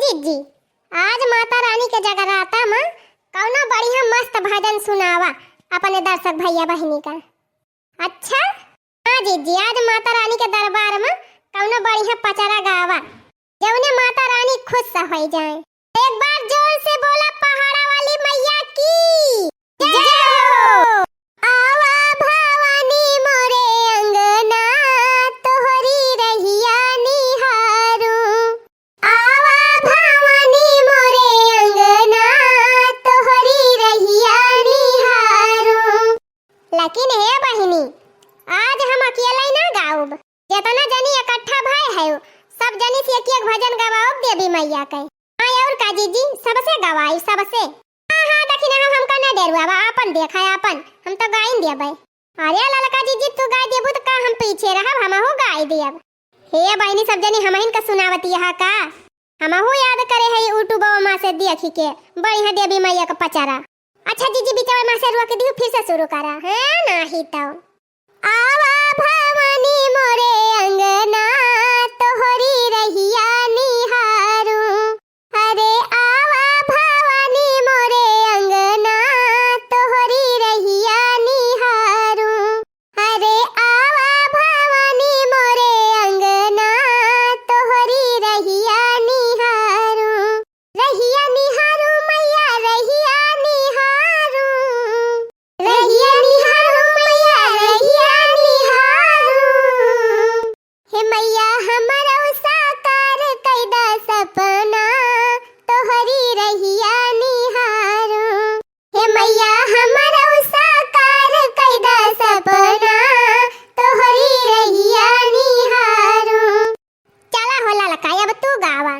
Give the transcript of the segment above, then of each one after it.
जीजी, आज माता रानी के जगराता में कौनो बढ़िया मस्त भजन सुनावा अपने दर्शक भैया बहनी का। अच्छा हाँ जीजी, आज माता रानी के दरबार में कौनो बढ़िया पचरा गावा जौने माता रानी खुश हो जाए। एक बार जोर से बोला पहाड़ा वाली मैया की जय हो। आवा भवानी मोरे अंगना तोहरी रहिया निहारू। आवा भवानी मोरे अंगना तोहरी रहिया निहारू। लेकिन हे बहिनी, आज हम अकेले ना गाऊब, जितना जनी इकट्ठा भय है सब जनी से एक भजन गवाओ देवी मैया के। हाँ और का जीजी, सबसे गवाई सबसे। हाँ हाँ देखी ना, हमका ना डरवा, अपन देखा है अपन, हम तो गाइन देबे। अरे ललका जीजी, तू गाय देबू तो का हम पीछे रहब, हमहु गाय देब। हे बहनी सब जनी हमहिन का सुनावती है का, हमहु याद करे है यूट्यूब में से देखी के बढ़िया देवी मैया का पचारा। अच्छा जीजी, बीचवा में से रोक दियो, फिर से शुरू करा है नाही तो। आवा भवानी मोरे अंगना तोहरी रहिया निहारू। अरे आवा भवानी मोरे अंगना तोहरी रहिया निहारू। अरे आवा भवानी मोरे अंगना तोहरी रहिया निहारू। रहिया निहारू मैया रहिया निहारू। रहिया निहारू मैया रहिया निहारू। हे मैया हमरा साकार कैदा सपना तोहरी रहिया निहारू। हे मैया हमरा साकार कैदा सपना तोहरी रहिया निहारू। चला हो ललका, अब तू गावा।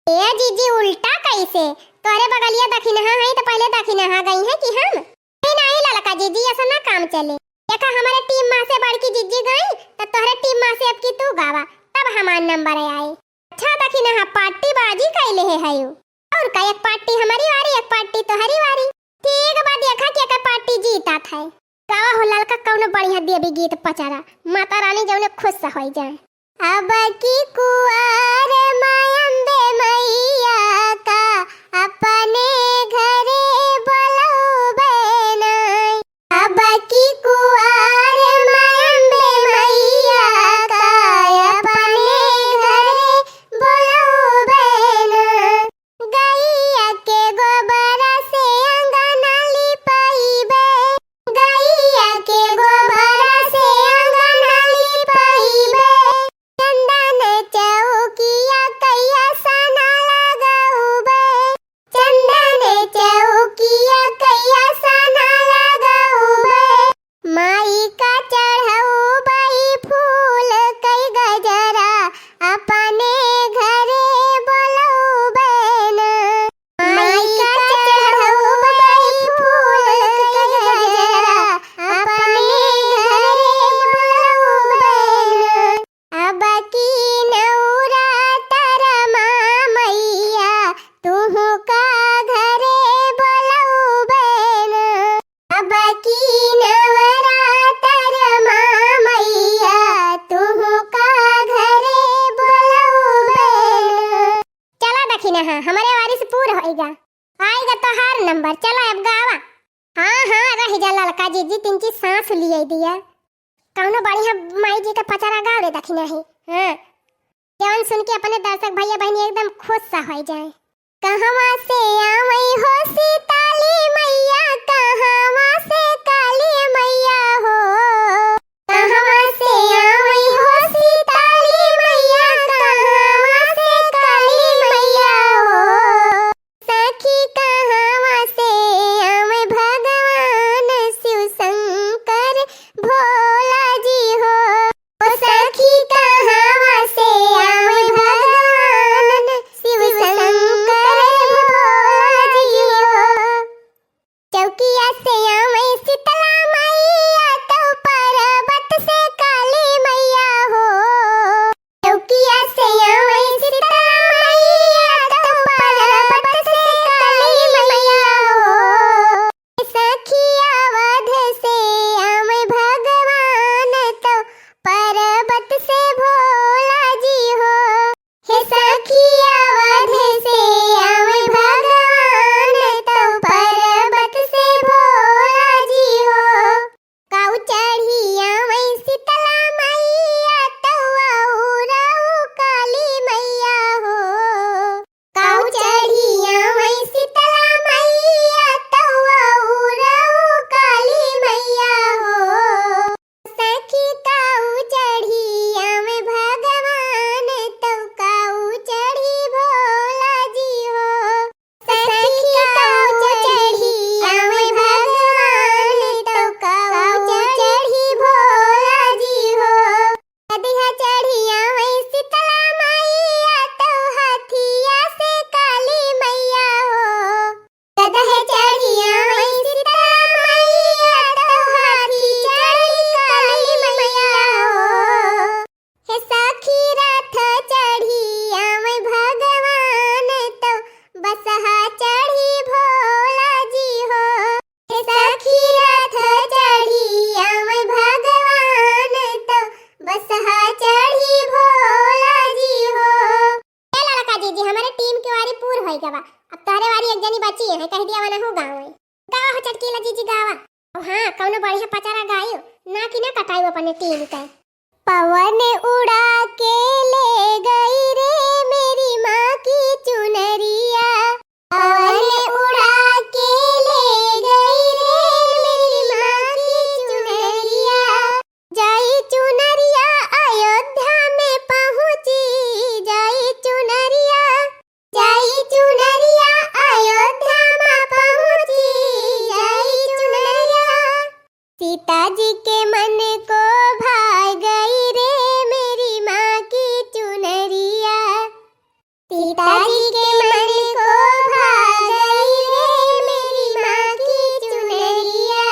ए जीजी, उल्टा कैसे? तोरे बगलिया दखिनहा है तो पहले दखिनहा गई है कि हम? नहीं ललका जीजी, ऐसा ना काम चले। देखा हमारे टीम में से बड़की जीजी गई तो तोहरे टीम में से अब की तू गावा, तब हमार नंबर आए। अच्छा दखिनहा पार्टी बाजी कैले है यू। और का एक पार्टी हमारी वारी, एक पार्टी तोहरी वारी। ठीक बा, देखा के का पार्टी जीता था। गावा हो ललका कौनो बढ़िया देवी गीत पचारा, माता रानी जौने खुश हो जाए। अब की कुआर मायंबे मैया का अपने घरे बुलावे नाई। अब की कुआर मायंबे मैया का अपने घरे बुलावे नाई। गैया के गोबर से अंगना लिपाइबे। गैया के गोबर से अंगना लिपाइबे। चंदन चौकिया कैया सना लगाऊबे। चंदन चौकिया कैया सना लगाऊबे। माई का चढ़ाऊबे फूल कई गजरा अपने घरे बुलाऊबे ना। माई का चढ़ाऊबे फूल कई गजरा अपने घरे बुलाऊबे ना। अब की नवरातर माँ मैया तुहु का घरे बुलाऊबे ना। अब की नवरातर माँ मैया तुहु का घरे बुलाऊबे ना। चला दखिना, हाँ हमारे वारिस पूरा होएगा, आएगा तो हर नंबर। चला अब गावा। हाँ हाँ रह जा ललका जीजी, तीन चीज सांस लिए दिया। कौनो बढ़िया माई जी का पचारा गाव रे दखिना है। हाँ जवन सुन के अपने दर्शक भैया बहनी एकदम खुश सा हो जाए। कहवा से आवई हो सीताली मैया, कहवा से काली मैया हो। कहवा से आवई हो सीताली मैया, कहवा से काली मैया हो। सखी कहवा से आवई भगवान शिव शंकर भोला जी हो। ओ सखी कहवा से आवई भगवान शिव शंकर भोला जी हो। हमारे टीम के वारी पूर होई गवा। अब तोहरे वारी एक जनी बची है, कह दिया वाला हो गाँव में। गावा हो चटकीला जीजी गावा। अब हाँ कौनो बढ़िया पचारा गायो ना कि ना कटाई अपने टीम का। पवन उड़ा के ले गई रे मेरी माँ की चुनरिया, पवन उड़ा के ले गई रे मेरी माँ की चुनरिया, जाई चुनरिया अयोध्या में पहुँची, जाई चुनरिया अयोध्या में पहुँची, जाई चुनरिया सीता जी के मन को भाग गई रे मेरी माँ की चुनरिया, सीता जी के मन को भाग गई रे मेरी माँ की चुनरिया।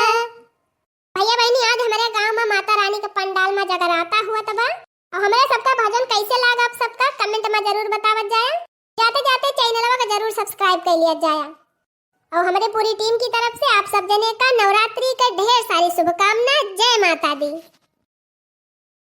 भैया बहनी आज हमारे गांव में माता रानी के पंडाल में जगराता हुआ तबा और हमारे सबका भजन कैसे लगा आप सबका कमेंट में जरूर बतावत जाए। जाते जाते चैनल को जरूर सब्सक्राइब कर लिया जाए। और हमारे पूरी टीम की तरफ से आप सब जने का नवरात्रि का ढेर सारी शुभकामनाएं। जय माता दी।